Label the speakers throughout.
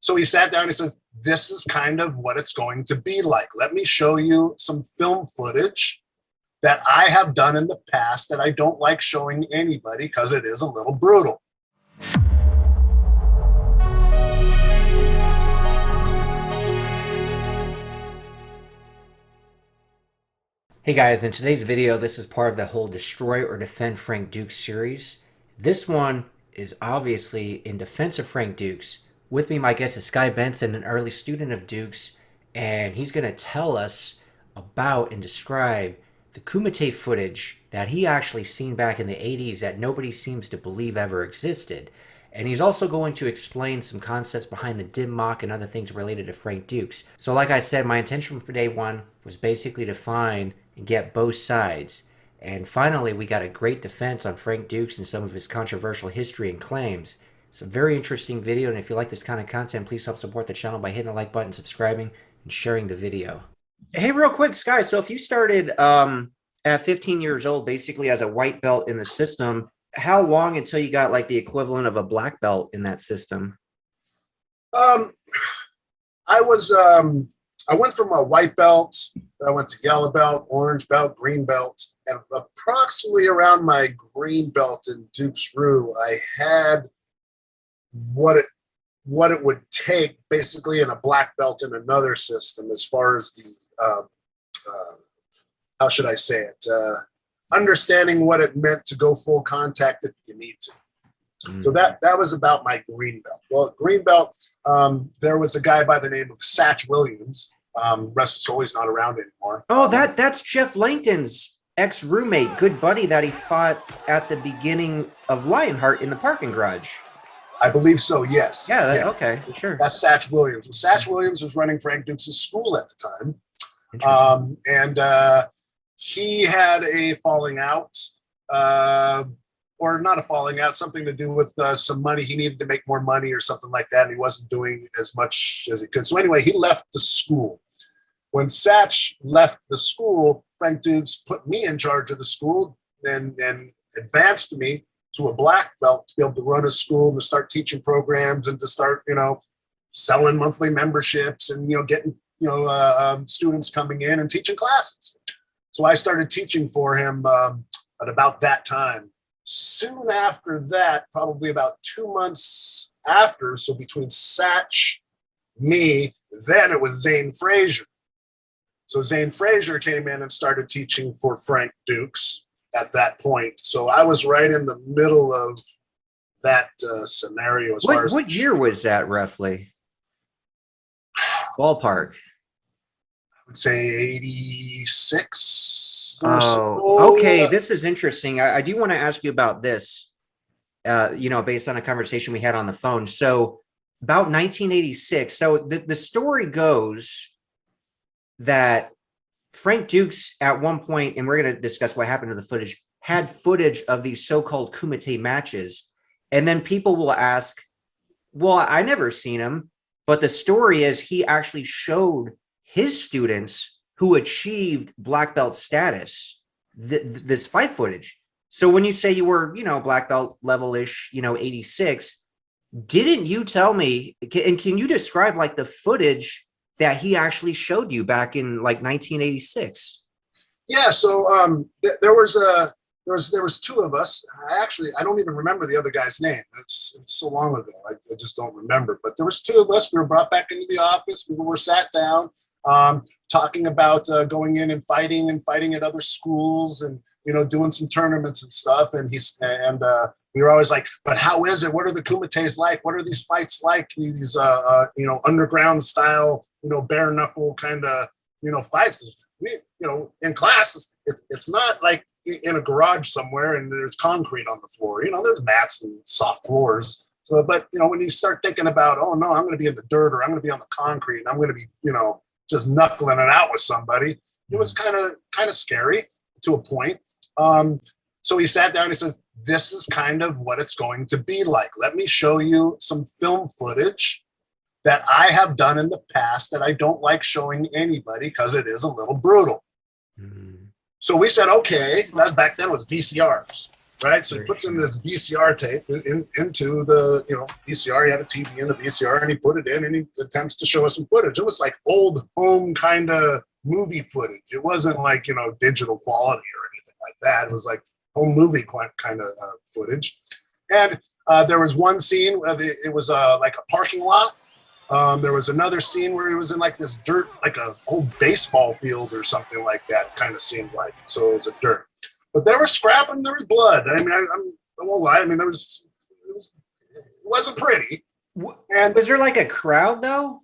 Speaker 1: So he sat down and he says, this is kind of what it's going to be like. Let me show you some film footage that I have done in the past that I don't like showing anybody because it is a little brutal.
Speaker 2: Hey guys, in today's video, this is part of the whole Destroy or Defend Frank Dux series. This one is obviously in defense of Frank Dux. With me, my guest is Sky Benson, an early student of Dux, and he's going to tell us about and describe the Kumite footage that he actually seen back in the 80s that nobody seems to believe ever existed. And he's also going to explain some concepts behind the Dim Mak and other things related to Frank Dux. So like I said, my intention for day one was basically to find and get both sides. And finally, we got a great defense on Frank Dux and some of his controversial history and claims. It's a very interesting video, and if you like this kind of content, please help support the channel by hitting the like button, subscribing, and sharing the video. Hey, real quick, Sky, so if you started at 15 years old, basically as a white belt in the system, how long until you got like the equivalent of a black belt in that system?
Speaker 1: I went from a white belt, I went to yellow belt, orange belt, green belt, and approximately around my green belt in Dux Ryu, I had what it would take basically in a black belt in another system as far as the, how should I say it, understanding what it meant to go full contact if you need to. So that was about my green belt. Well, green belt, there was a guy by the name of Satch Williams. Rest is always not around anymore.
Speaker 2: Oh, that's Jeff Langton's ex-roommate, good buddy that he fought at the beginning of Lionheart in the parking garage.
Speaker 1: I believe so, yes.
Speaker 2: Yeah,
Speaker 1: yes.
Speaker 2: Okay, sure.
Speaker 1: That's Satch Williams. Well, Satch Williams was running Frank Dux' school at the time. And he had a falling out, or not a falling out, something to do with some money. He needed to make more money or something like that, and he wasn't doing as much as he could. So anyway, he left the school. When Satch left the school, Frank Dux put me in charge of the school and advanced me to a black belt to be able to run a school, to start teaching programs, and to start, selling monthly memberships and, getting, students coming in and teaching classes. So I started teaching for him at about that time. Soon after that, probably about 2 months after, so between Satch, me, then it was Zane Frazier. So Zane Frazier came in and started teaching for Frank Dux at that point. So I was right in the middle of that scenario.
Speaker 2: What year was that roughly? Ballpark.
Speaker 1: I would say 86 or
Speaker 2: Oh,
Speaker 1: so.
Speaker 2: okay. This is interesting. I do want to ask you about this, based on a conversation we had on the phone. So about 1986. So the story goes that Frank Dux at one point, and we're going to discuss what happened to the footage, had footage of these so-called Kumite matches. And then people will ask, well, I never seen him. But the story is he actually showed his students who achieved black belt status this fight footage. So when you say you were, black belt level-ish, 86, didn't you tell me, and can you describe like the footage that he actually showed you back in like 1986?
Speaker 1: Yeah, so there was two of us. I don't even remember the other guy's name. It's so long ago. I just don't remember. But there was two of us. We were brought back into the office. We were sat down, talking about going in and fighting at other schools and doing some tournaments and stuff. And we were always like, but how is it? What are the Kumites like? What are these fights like? These underground style, bare knuckle kind of fights. 'Cause we, in classes, it's not like in a garage somewhere and there's concrete on the floor. There's mats and soft floors. So, but when you start thinking about, oh no, I'm going to be in the dirt or I'm going to be on the concrete and I'm going to be, just knuckling it out with somebody, it was kind of scary to a point. So he sat down and he says, this is kind of what it's going to be like. Let me show you some film footage that I have done in the past that I don't like showing anybody because it is a little brutal. So we said, okay, back then it was VCRs. right? So he puts in this VCR tape into the, VCR. He had a TV in the VCR, and he put it in, and he attempts to show us some footage. It was like old home kind of movie footage. It wasn't like, digital quality or anything like that. It was like home movie kind of footage. And there was one scene where it was like a parking lot. There was another scene where he was in like this dirt, like a old baseball field or something like that, kind of seemed like. So it was a dirt. But they were scrapping, there was blood. I mean, I won't lie. I mean, it wasn't pretty. And
Speaker 2: was there like a crowd though?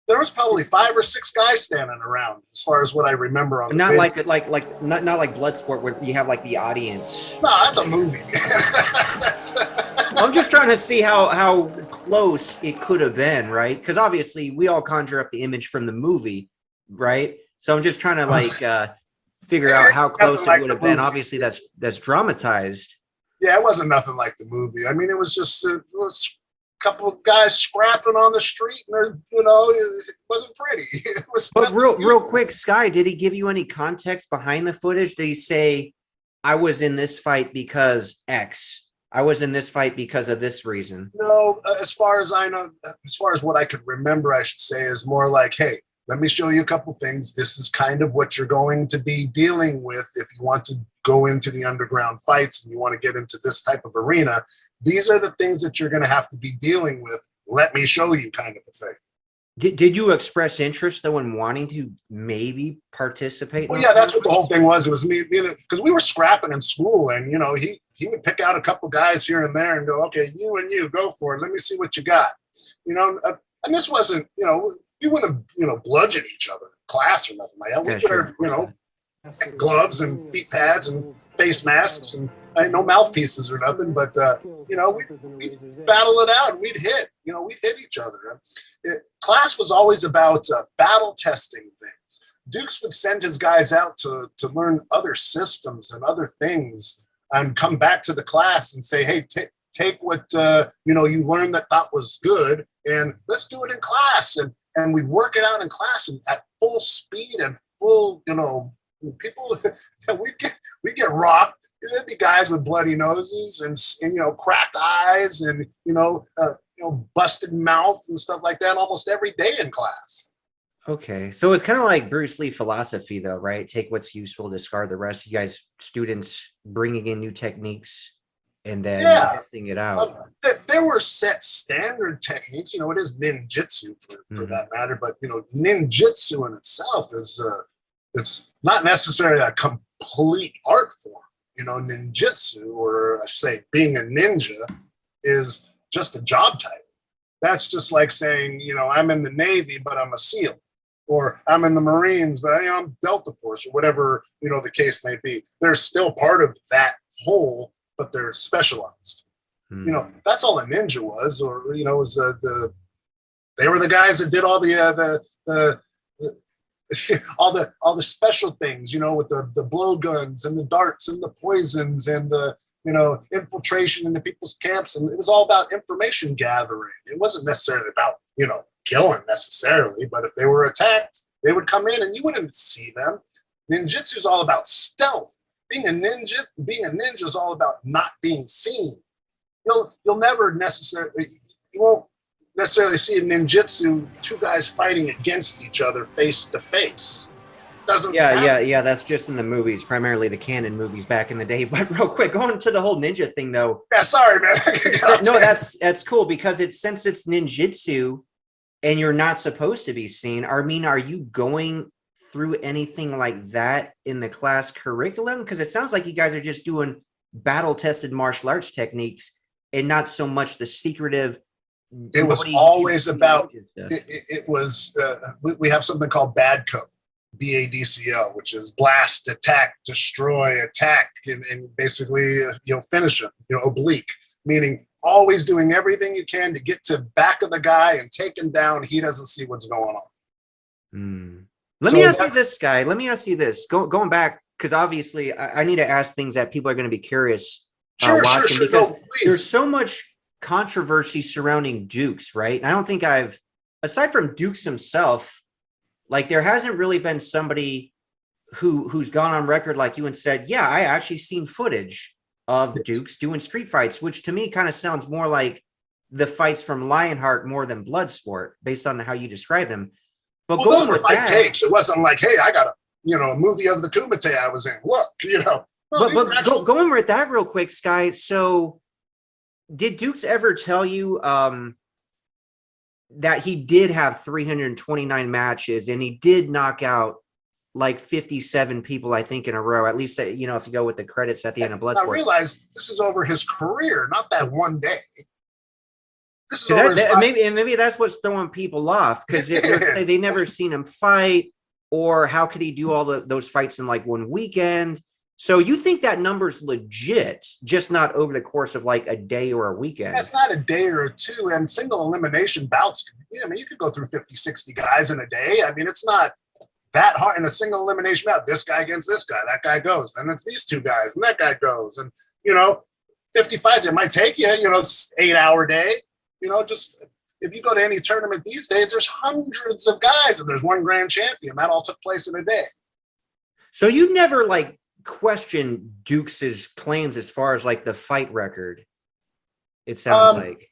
Speaker 1: There was probably 5 or 6 guys standing around, as far as what I remember on the
Speaker 2: not
Speaker 1: video.
Speaker 2: not like Bloodsport where you have like the audience.
Speaker 1: No, that's a movie.
Speaker 2: I'm just trying to see how close it could have been, right? Because obviously we all conjure up the image from the movie, right? So I'm just trying to figure out how close it would have been. Obviously that's dramatized.
Speaker 1: Yeah, it wasn't nothing like the movie. I mean, it was just a couple of guys scrapping on the street, and it wasn't pretty. It was.
Speaker 2: But real quick, Sky, did he give you any context behind the footage? Did he say, "I was in this fight because X. I was in this fight because of this reason"?
Speaker 1: No, as far as I know, as far as what I could remember, I should say, is more like, hey, let me show you a couple things. This is kind of what you're going to be dealing with if you want to go into the underground fights and you want to get into this type of arena. These are the things that you're going to have to be dealing with. Let me show you, kind of a thing.
Speaker 2: Did you express interest though in wanting to maybe participate?
Speaker 1: Well, yeah, that's what the whole thing was. It was me, because we were scrapping in school, and he would pick out a couple guys here and there and go, okay, you and you go for it. Let me see what you got. And this wasn't, we wouldn't have bludgeoned each other in class or nothing like that. We would have, gloves and feet pads and face masks and no mouthpieces or nothing, but we'd battle it out and we'd hit each other. Class was always about battle testing things. Dux would send his guys out to learn other systems and other things and come back to the class and say, hey, take what you learned that thought was good and let's do it in class. And we'd work it out in class and at full speed and full, people, we'd get rocked. There'd be guys with bloody noses and cracked eyes and busted mouth and stuff like that almost every day in class.
Speaker 2: Okay, so it's kind of like Bruce Lee philosophy, though, right? Take what's useful, discard the rest. You guys, students, bringing in new techniques and then testing it out.
Speaker 1: There were set standard techniques. It is ninjutsu for that matter, but ninjutsu in itself is it's not necessarily a complete art form. Ninjutsu, or I should say being a ninja, is just a job title. That's just like saying, I'm in the Navy, but I'm a SEAL, or I'm in the Marines, but I'm Delta Force, or whatever, the case may be. They're still part of that whole, but they're specialized. That's all a ninja was, or, was they were the guys that did all the all the special things, with the blowguns and the darts and the poisons and the infiltration into people's camps, and it was all about information gathering. It wasn't necessarily about killing necessarily, but if they were attacked, they would come in and you wouldn't see them. Ninjutsu is all about stealth. Being a ninja is all about not being seen. You won't necessarily see in ninjutsu 2 guys fighting against each other face to face. Doesn't happen.
Speaker 2: Yeah. That's just in the movies, primarily the canon movies back in the day. But real quick, going to the whole ninja thing, though.
Speaker 1: Yeah, sorry, man.
Speaker 2: No, that's cool because since it's ninjutsu, and you're not supposed to be seen. I mean, are you going through anything like that in the class curriculum? Because it sounds like you guys are just doing battle-tested martial arts techniques and not so much the secretive.
Speaker 1: It was always about, it was, we have something called BADCO, BADCO, which is blast, attack, destroy, attack, and basically, finish him, oblique, meaning always doing everything you can to get to back of the guy and take him down. He doesn't see what's going on.
Speaker 2: Let me ask you this, Guy. Let me ask you this. Going back, because obviously I need to ask things that people are going to be curious watching,
Speaker 1: sure.
Speaker 2: because
Speaker 1: No,
Speaker 2: there's so much controversy surrounding Dux, right? And I don't think aside from Dux himself, like there hasn't really been somebody who's gone on record like you and said, yeah, I actually seen footage of Dukes doing street fights, which to me kind of sounds more like the fights from Lionheart more than Bloodsport, based on how you describe him. But
Speaker 1: Well,
Speaker 2: going
Speaker 1: those were
Speaker 2: with
Speaker 1: fight
Speaker 2: that,
Speaker 1: tapes. It wasn't like, hey, I got a movie of the Kumite I was in. Look, No,
Speaker 2: going with that real quick, Sky. So, did Dukes ever tell you that he did have 329 matches and he did knock out like 57 people, I think, in a row? At least, if you go with the credits at the end of Bloodsport.
Speaker 1: I realize this is over his career, not that one day. This is over
Speaker 2: maybe that's what's throwing people off, because they never seen him fight, or how could he do all those fights in like one weekend? So you think that number's legit, just not over the course of like a day or a weekend?
Speaker 1: That's not a day or two. And single elimination bouts, you could go through 50, 60 guys in a day. I mean, it's not that hard in a single elimination bout. This guy against this guy, that guy goes. Then it's these two guys, and that guy goes. And, 50 fights, it might take you, 8-hour day. Just if you go to any tournament these days, there's hundreds of guys and there's one grand champion. That all took place in a day.
Speaker 2: So you never like question Dukes's claims as far as like the fight record, it sounds like.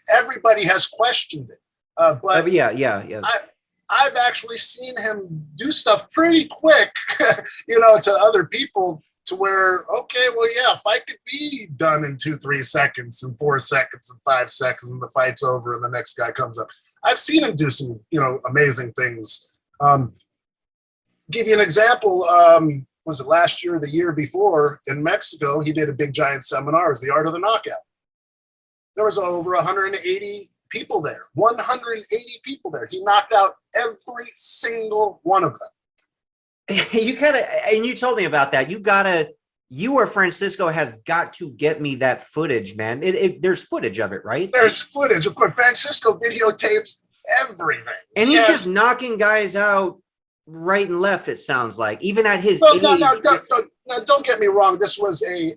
Speaker 1: Everybody has questioned it. But
Speaker 2: yeah.
Speaker 1: I've actually seen him do stuff pretty quick, to other people, to where, okay, well, yeah, a fight could be done in 2-3 seconds and 4 seconds and 5 seconds, and the fight's over and the next guy comes up. I've seen him do some, amazing things. Give you an example. Was it last year or the year before in Mexico? He did a big giant seminar. It was The Art of the Knockout. There was over 180 people there. 180 people there. He knocked out every single one of them.
Speaker 2: And you told me about that. You or Francisco has got to get me that footage, man. There's footage of it, right?
Speaker 1: There's footage. Of course, Francisco videotapes everything.
Speaker 2: And he's just knocking guys out right and left, it sounds like. Even at his
Speaker 1: age. No, don't get me wrong. This was a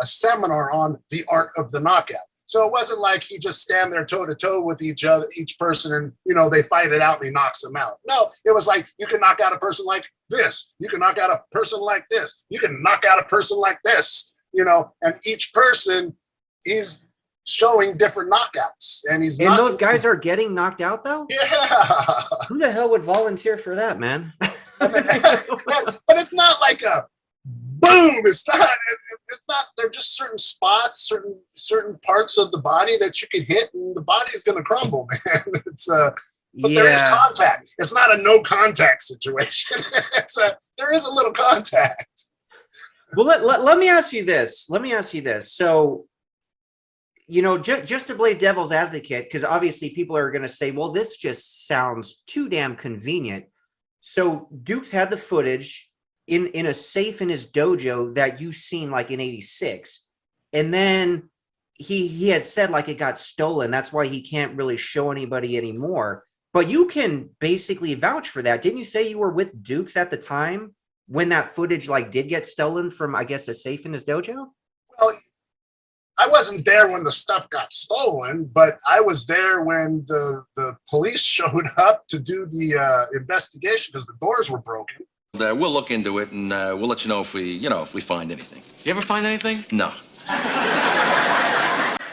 Speaker 1: seminar on the art of the knockout. So it wasn't like he just stand there toe to toe with each person, and they fight it out and he knocks them out. No, it was like, you can knock out a person like this. You can knock out a person like this. You can knock out a person like this. And each person is showing different knockouts, and
Speaker 2: those guys are getting knocked out though.
Speaker 1: Yeah.
Speaker 2: Who the hell would volunteer for that, man?
Speaker 1: But it's not like a boom. It's not. They're just certain spots, certain parts of the body that you can hit, and the body's going to crumble, man. There is contact. It's not a no contact situation. There is a little contact.
Speaker 2: Well, let me ask you this. So, just to play devil's advocate, because obviously people are going to say, well, this just sounds too damn convenient. So Dukes had the footage in a safe in his dojo that you seen like in '86, and then he had said like it got stolen. That's why he can't really show anybody anymore. But you can basically vouch for that. Didn't you say you were with Dukes at the time when that footage like did get stolen from, I guess, a safe in his dojo?
Speaker 1: Well, I wasn't there when the stuff got stolen, but I was there when the police showed up to do the investigation, because the doors were broken.
Speaker 3: We'll look into it, and we'll let you know if we find anything. You ever find anything? No.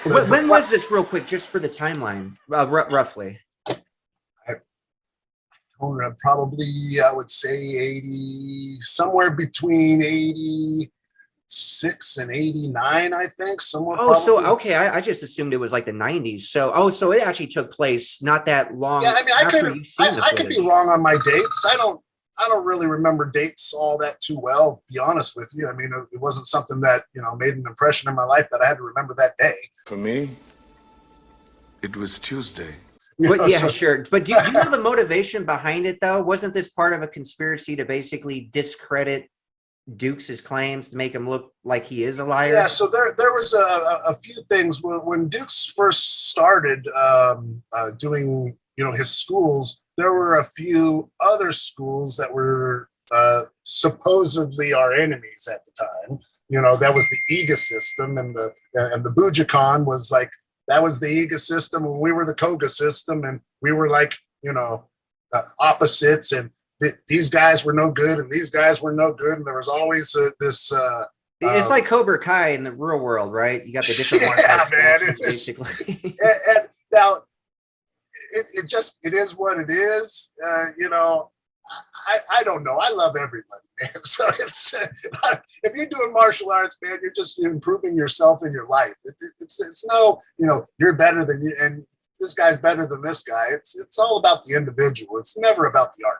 Speaker 2: When was this, real quick, just for the timeline, roughly?
Speaker 1: Probably, I would say 80, somewhere between 86 and 89, I think. Somewhere.
Speaker 2: Oh, probably. So okay, I just assumed it was like the 90s. So it actually took place not that long.
Speaker 1: Yeah, I mean, I could be wrong on my dates. I don't really remember dates all that too well, to be honest with you. I mean, it wasn't something that, made an impression in my life that I had to remember that day.
Speaker 4: For me, it was Tuesday.
Speaker 2: But yeah, sure. But do you know the motivation behind it, though? Wasn't this part of a conspiracy to basically discredit Dukes' claims, to make him look like he is a liar?
Speaker 1: Yeah, so there was a few things. When Dukes first started doing, his schools, there were a few other schools that were supposedly our enemies at the time. That was the Iga system, and the Bujikon was like, that was the Iga system, and we were the Koga system, and we were like, opposites, and these guys were no good, and these guys were no good, and there was always this
Speaker 2: It's like Cobra Kai in the real world, right? You got the different martial
Speaker 1: Yeah,
Speaker 2: arts
Speaker 1: man.
Speaker 2: factions, basically.
Speaker 1: And now it is what it is. You know, I don't know. I love everybody, man. So it's if you're doing martial arts, man, you're just improving yourself in your life. It's no, you know, you're better than you, and this guy's better than this guy. It's all about the individual. It's never about the art.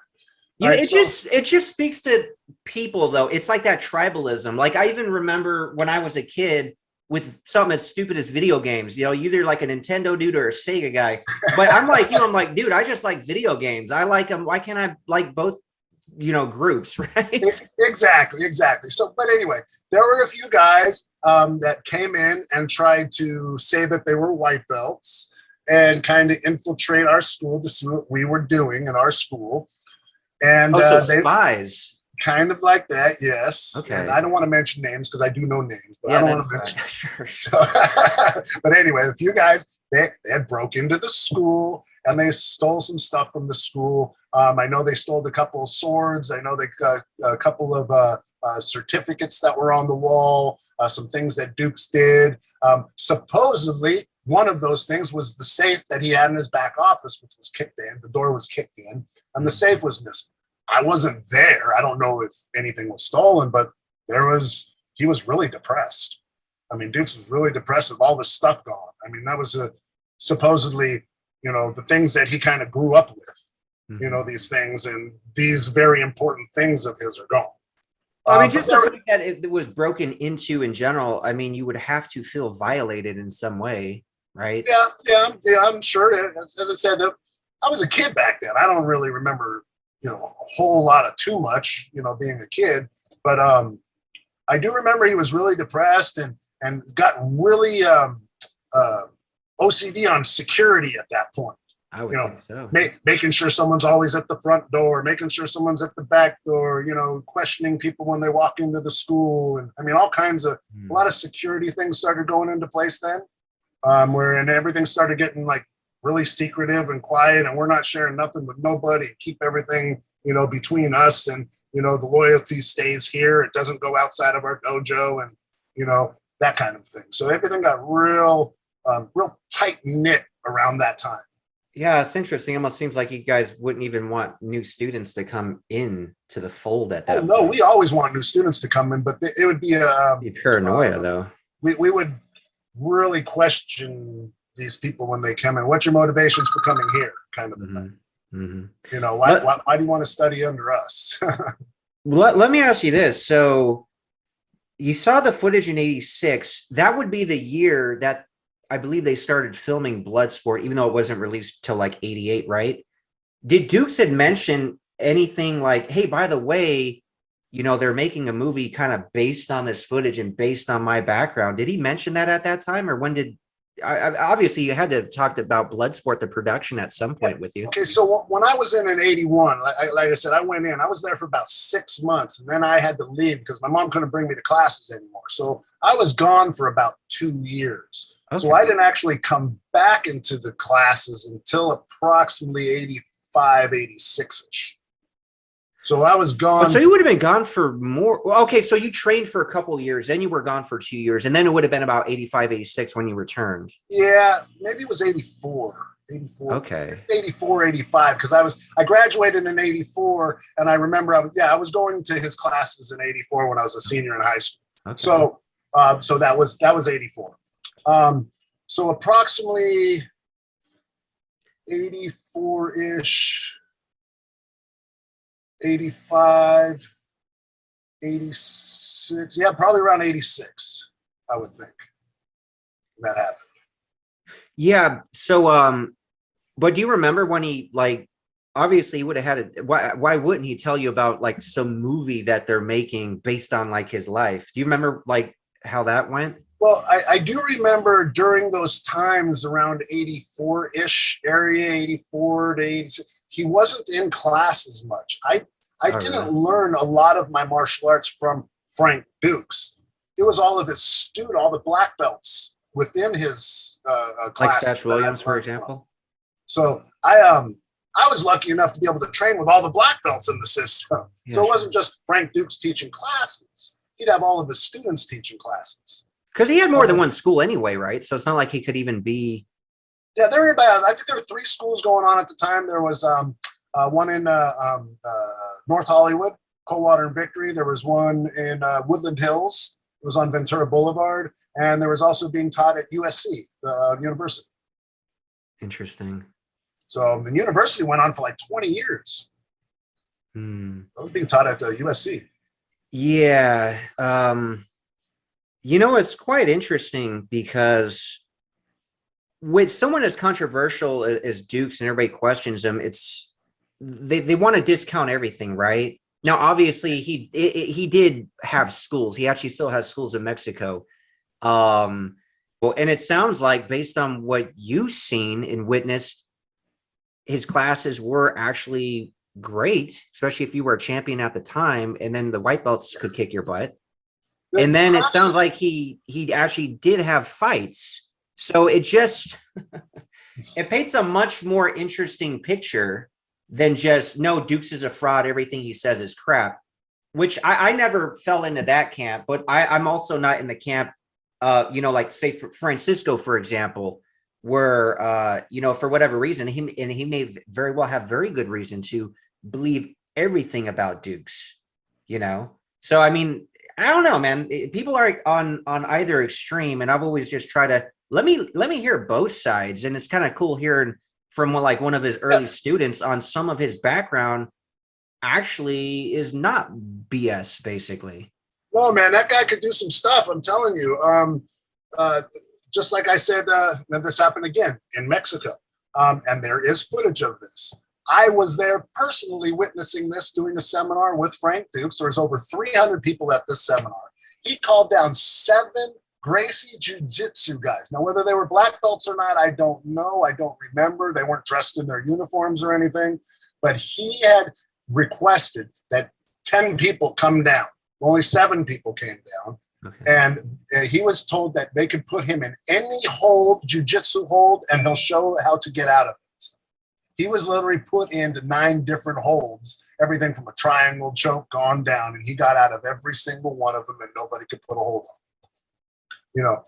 Speaker 2: You know,
Speaker 1: Right,
Speaker 2: it just speaks to people though. It's like that tribalism. Like I even remember when I was a kid with something as stupid as video games, you know, either like a Nintendo dude or a Sega guy. But I'm like, you know, I'm like, dude, I just like video games. I like them. Why can't I like both, you know, groups, right?
Speaker 1: Exactly. So, but anyway, there were a few guys that came in and tried to say that they were white belts and kind of infiltrate our school to see what we were doing in our school. And
Speaker 2: So
Speaker 1: they
Speaker 2: spies.
Speaker 1: kind of like that, yes.
Speaker 2: Okay.
Speaker 1: And I don't want to mention names because I do know names, but
Speaker 2: Yeah,
Speaker 1: I don't want to mention. Sure. But anyway, a few guys they had broke into the school and they stole some stuff from the school. I know they stole a couple of swords. I know they got a couple of certificates that were on the wall. Some things that Dux did. Supposedly, one of those things was the safe that he had in his back office, which was kicked in. The door was kicked in, and the safe was missing. I wasn't there. I don't know if anything was stolen, but he was really depressed. I mean, Dux was really depressed with all this stuff gone. I mean, that was supposedly, you know, the things that he kind of grew up with, you know, these things and these very important things of his are gone.
Speaker 2: I mean, just the fact that it was broken into in general, I mean, you would have to feel violated in some way, right?
Speaker 1: Yeah, I'm sure. As I said, I was a kid back then. I don't really remember, you know, a whole lot of too much, you know, being a kid. But I do remember he was really depressed and got really OCD on security at that point.
Speaker 2: I would think so.
Speaker 1: Making sure someone's always at the front door, making sure someone's at the back door, you know, questioning people when they walk into the school. And I mean, all kinds of, a lot of security things started going into place then, and everything started getting like really secretive and quiet, and we're not sharing nothing with nobody. Keep everything, you know, between us, and, you know, the loyalty stays here. It doesn't go outside of our dojo, and, you know, that kind of thing. So everything got real tight knit around that time.
Speaker 2: Yeah, it's interesting. It almost seems like you guys wouldn't even want new students to come in to the fold at that
Speaker 1: point. No,
Speaker 2: point.
Speaker 1: we always want new students to come in, but it would be
Speaker 2: paranoia though.
Speaker 1: We would really question these people when they come in. What's your motivations for coming here? Kind of a thing. You know, why do you want to study under us?
Speaker 2: Let me ask you this. So you saw the footage in '86. That would be the year that I believe they started filming Bloodsport, even though it wasn't released till like '88, right? Did Dux had mentioned anything like, hey, by the way, you know, they're making a movie kind of based on this footage and based on my background? Did he mention that at that time? Or when did, obviously you had to talk about Bloodsport, the production at some point with you.
Speaker 1: Okay, so when I was in 81, like I said, I went in, I was there for about 6 months, and then I had to leave because my mom couldn't bring me to classes anymore. So I was gone for about 2 years. Okay. So I didn't actually come back into the classes until approximately 85, 86-ish. So I was gone.
Speaker 2: Oh, so you would have been gone for more. Okay, so you trained for a couple of years, then you were gone for 2 years, and then it would have been about 85, 86 when you returned.
Speaker 1: Yeah, maybe it was 84. 84.
Speaker 2: Okay.
Speaker 1: 84, 85, because I graduated in 84, and I remember I was going to his classes in 84 when I was a senior in high school. Okay. So that was 84. So approximately 84-ish, 85, 86. Yeah, probably around 86, I would think. That happened.
Speaker 2: Yeah. So, but do you remember when he, like, obviously he would have had why wouldn't he tell you about like some movie that they're making based on like his life? Do you remember like how that went?
Speaker 1: Well, I do remember during those times around 84-ish area, 84 to 86, he wasn't in class as much. I didn't learn a lot of my martial arts from Frank Dux. It was all of his all the black belts within his class.
Speaker 2: Like Satch Williams, for example.
Speaker 1: So I was lucky enough to be able to train with all the black belts in the system. Yeah, so it wasn't just Frank Dux teaching classes. he'd have all of his students teaching classes.
Speaker 2: Because he had more than one school anyway, right? So it's not like he could even be.
Speaker 1: Yeah, there were about, I think there were 3 schools going on at the time. There was one in North Hollywood, Coldwater and Victory. There was one in Woodland Hills. It was on Ventura Boulevard. And there was also being taught at USC, University.
Speaker 2: Interesting.
Speaker 1: So the university went on for like 20 years. I was being taught at USC.
Speaker 2: Yeah. You know, it's quite interesting because with someone as controversial as Dux and everybody questions him, it's they want to discount everything, right? Now, obviously, he did have schools. He actually still has schools in Mexico. Well, and it sounds like based on what you've seen and witnessed, his classes were actually great, especially if you were a champion at the time, and then the white belts could kick your butt. And then it sounds like he actually did have fights. So it just it paints a much more interesting picture than just, no, Dux is a fraud, everything he says is crap, which I never fell into that camp. But I'm also not in the camp, you know, like say for Francisco, for example, where, you know, for whatever reason, he may very well have very good reason to believe everything about Dux, you know? So, I mean, I don't know, man. People are on either extreme, and I've always just tried to let me hear both sides. And it's kind of cool hearing from one of his early students on some of his background actually is not BS, basically.
Speaker 1: No, man, that guy could do some stuff. I'm telling you. Just like I said, this happened again in Mexico, and there is footage of this. I was there personally witnessing this, doing a seminar with Frank Dux. There was over 300 people at this seminar. He called down 7 Gracie Jiu-Jitsu guys. Now, whether they were black belts or not, I don't know. I don't remember. They weren't dressed in their uniforms or anything. But he had requested that 10 people come down. Only 7 people came down. Okay. And he was told that they could put him in any hold, jiu-jitsu hold, and he'll show how to get out of it. He was literally put into 9 different holds, everything from a triangle choke on down, and he got out of every single one of them, and nobody could put a hold on him. You know,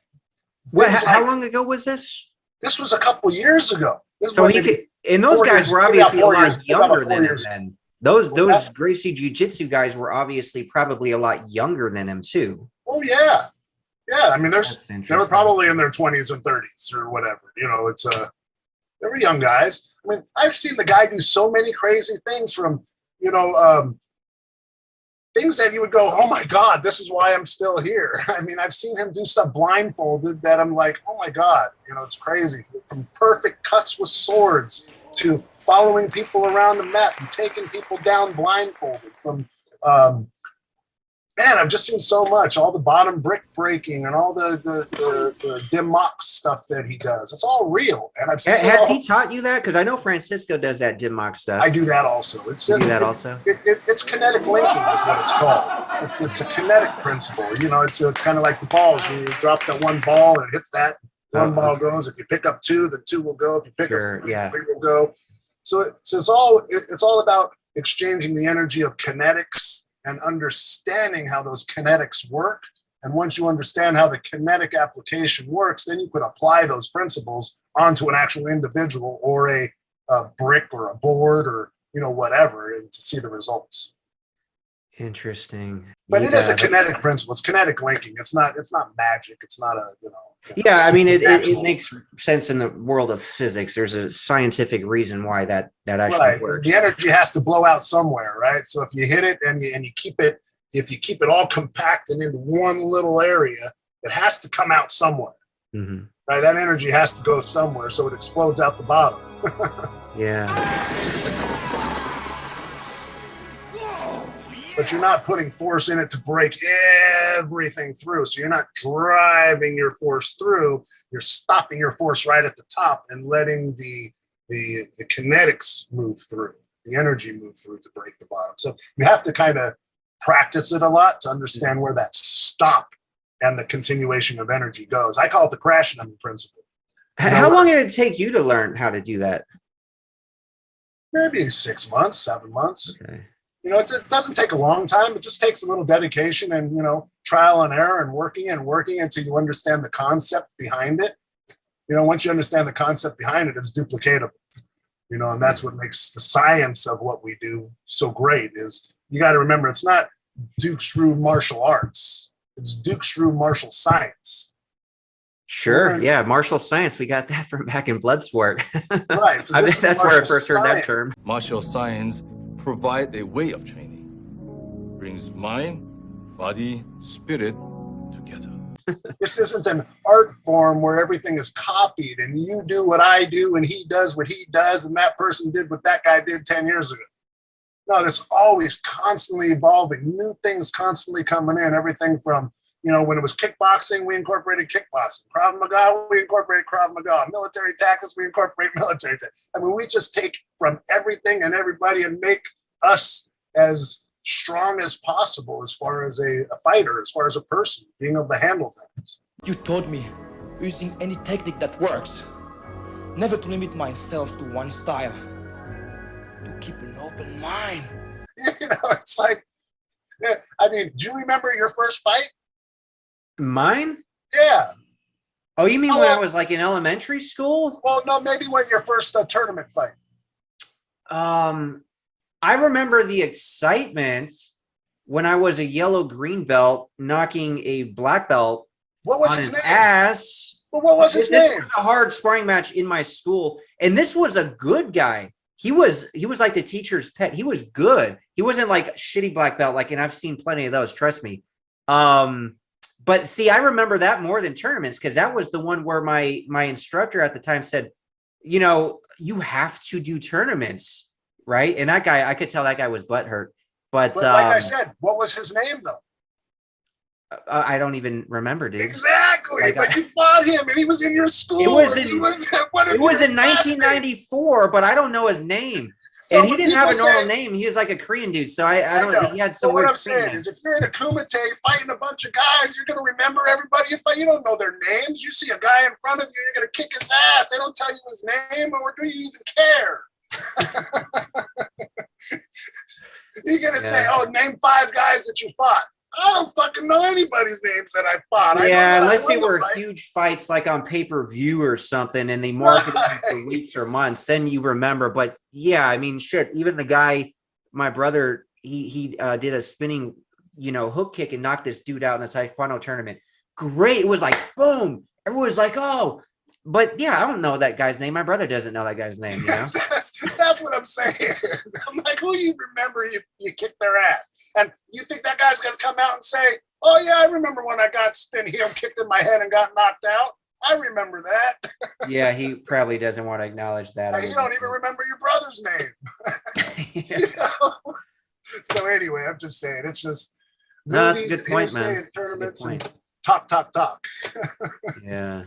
Speaker 2: how long ago was this?
Speaker 1: This was a couple years ago.
Speaker 2: So he could, and those guys were obviously a lot younger than him then. Those Gracie Jiu-Jitsu guys were obviously probably a lot younger than him too.
Speaker 1: Oh yeah, yeah. I mean, they were probably in their 20s and 30s or whatever. You know, it's they were young guys. I mean, I've seen the guy do so many crazy things, from, you know, things that you would go, oh my God, this is why I'm still here. I mean, I've seen him do stuff blindfolded that I'm like, oh my God, you know, it's crazy. From perfect cuts with swords to following people around the mat and taking people down blindfolded. From, man, I've just seen so much. All the bottom brick breaking and all the Dim Mak stuff that he does. It's all real. And I've seen
Speaker 2: Has he taught you that? Because I know Francisco does that Dim Mak stuff.
Speaker 1: I do that also.
Speaker 2: It's
Speaker 1: kinetic linking is what it's called. It's a kinetic principle. You know, it's kind of like the balls. You drop that one ball and it hits that. One ball goes. If you pick up 2, then 2 will go. If you pick up 3, 3 will go. So it's all about exchanging the energy of kinetics and understanding how those kinetics work. And once you understand how the kinetic application works, then you could apply those principles onto an actual individual or a brick or a board or, you know, whatever, and to see the results.
Speaker 2: Interesting.
Speaker 1: But it is a kinetic principle. It's kinetic linking. It's not magic. It's not a, you know.
Speaker 2: Yeah, I mean, it makes sense in the world of physics. There's a scientific reason why that actually works.
Speaker 1: The energy has to blow out somewhere, right? So if you hit it and you keep it, if you keep it all compacted into one little area, it has to come out somewhere. Mm-hmm. Right? That energy has to go somewhere, so it explodes out the bottom.
Speaker 2: Yeah.
Speaker 1: But you're not putting force in it to break everything through. So you're not driving your force through. You're stopping your force right at the top and letting the kinetics move through, the energy move through to break the bottom. So you have to kind of practice it a lot to understand where that stop and the continuation of energy goes. I call it the crash number principle.
Speaker 2: How long did it take you to learn how to do that?
Speaker 1: Maybe 6 months, 7 months.
Speaker 2: Okay.
Speaker 1: You know, it doesn't take a long time. It just takes a little dedication and, you know, trial and error and working until you understand the concept behind it. You know, once you understand the concept behind it, it's duplicatable. You know, and that's what makes the science of what we do so great is you got to remember, it's not Dux Ryu martial arts. It's Dux Ryu martial science.
Speaker 2: Sure. Yeah. Martial science. We got that from back in Bloodsport.
Speaker 1: Right. So
Speaker 2: I think that's where I first heard that
Speaker 1: science.
Speaker 2: term.
Speaker 5: Martial science provide a way of training, brings mind, body, spirit together.
Speaker 1: This isn't an art form where everything is copied and you do what I do and he does what he does and that person did what that guy did 10 years ago. No, there's always constantly evolving, new things constantly coming in, everything from, you know, when it was kickboxing, we incorporated kickboxing. Krav Maga, we incorporated Krav Maga. Military tactics, we incorporate military tactics. I mean, we just take from everything and everybody and make us as strong as possible as far as a fighter, as far as a person, being able to handle things.
Speaker 6: You taught me using any technique that works, never to limit myself to one style, to keep an open mind.
Speaker 1: You know, it's like, I mean, do you remember your first fight?
Speaker 2: Mine?
Speaker 1: Yeah.
Speaker 2: Oh, you mean when I was like in elementary school?
Speaker 1: Well, no, maybe when your first tournament fight.
Speaker 2: I remember the excitement when I was a yellow green belt knocking a black belt
Speaker 1: What was
Speaker 2: on
Speaker 1: his
Speaker 2: his
Speaker 1: name?
Speaker 2: ass.
Speaker 1: Well, what was his
Speaker 2: This
Speaker 1: name?
Speaker 2: was a hard sparring match in my school, and this was a good guy. He was like the teacher's pet. He was good. He wasn't like a shitty black belt, like, and I've seen plenty of those, trust me. But see, I remember that more than tournaments because that was the one where my instructor at the time said, you know, you have to do tournaments. Right. And that guy, I could tell that guy was butthurt. But
Speaker 1: like I said, what was his name, though?
Speaker 2: I don't even remember, dude.
Speaker 1: Exactly.
Speaker 2: Like,
Speaker 1: but you fought him and he was in your school.
Speaker 2: It was
Speaker 1: and
Speaker 2: in,
Speaker 1: he was,
Speaker 2: it was in 1994, but I don't know his name.
Speaker 1: So
Speaker 2: and he didn't have a normal
Speaker 1: say,
Speaker 2: name. He was like a Korean dude. So I don't know. He had some
Speaker 1: what
Speaker 2: weird
Speaker 1: I'm saying
Speaker 2: name.
Speaker 1: is if you're in a Kumite fighting a bunch of guys, you're going to remember everybody you fight. You don't know their names. You see a guy in front of you, you're going to kick his ass. They don't tell you his name, or do you even care? You're going to say, oh, name 5 guys that you fought. I don't fucking know anybody's names that I fought.
Speaker 2: Yeah, unless they were huge fights like on pay-per-view or something and they marketed for weeks or months, then you remember. But yeah, I mean, shit, even the guy, my brother, he did a spinning, you know, hook kick and knocked this dude out in a Taekwondo tournament. Great. It was like, boom. Everyone was like, oh. But yeah, I don't know that guy's name. My brother doesn't know that guy's name, you know?
Speaker 1: That's what I'm saying. I'm like, who you remember you kicked their ass? And you think that guy's going to come out and say, oh, yeah, I remember when I got spin heel kicked in my head and got knocked out. I remember that.
Speaker 2: Yeah, he probably doesn't want to acknowledge that.
Speaker 1: You don't even remember your brother's name.
Speaker 2: Yeah.
Speaker 1: You know? So anyway, I'm just saying, it's just
Speaker 2: No, that's a good point, man.
Speaker 1: Tournaments
Speaker 2: That's a good point.
Speaker 1: and talk.
Speaker 2: Yeah.